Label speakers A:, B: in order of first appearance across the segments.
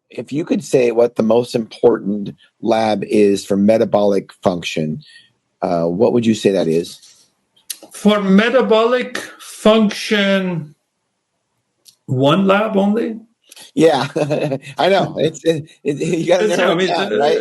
A: If you could say what the most important lab is for metabolic function, what would you say that is?
B: For metabolic function, one lab only?
A: Yeah, I know. You got to narrow it down, right?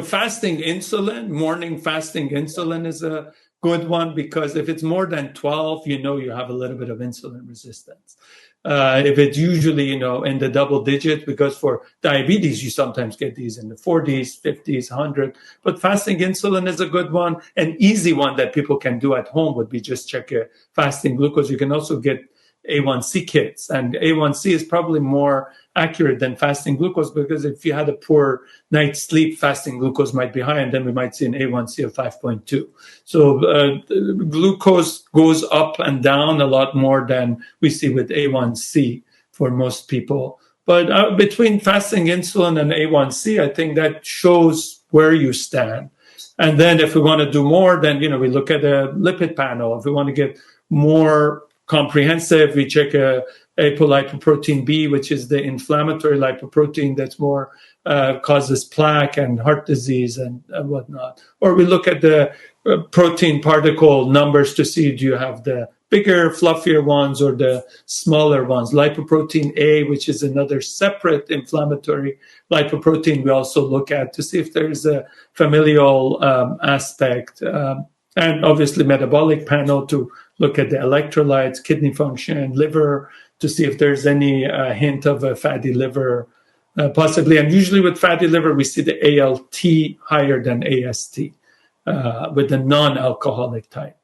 B: Fasting insulin, morning fasting insulin is a good one, because if it's more than 12, you have a little bit of insulin resistance. If it's usually, in the double digit, because for diabetes, you sometimes get these in the 40s, 50s, 100. But fasting insulin is a good one. An easy one that people can do at home would be just check your fasting glucose. You can also get A1C kits, and A1C is probably more accurate than fasting glucose, because if you had a poor night's sleep, fasting glucose might be high, and then we might see an A1C of 5.2. So glucose goes up and down a lot more than we see with A1C for most people. But between fasting insulin and A1C, I think that shows where you stand. And then if we want to do more, then we look at a lipid panel. If we want to get more comprehensive, we check apolipoprotein B, which is the inflammatory lipoprotein that's more causes plaque and heart disease and whatnot. Or we look at the protein particle numbers to see, do you have the bigger, fluffier ones or the smaller ones. Lipoprotein A, which is another separate inflammatory lipoprotein, we also look at to see if there's a familial aspect. And obviously metabolic panel to look at the electrolytes, kidney function, liver, to see if there's any hint of a fatty liver, possibly. And usually with fatty liver, we see the ALT higher than AST with the non-alcoholic type.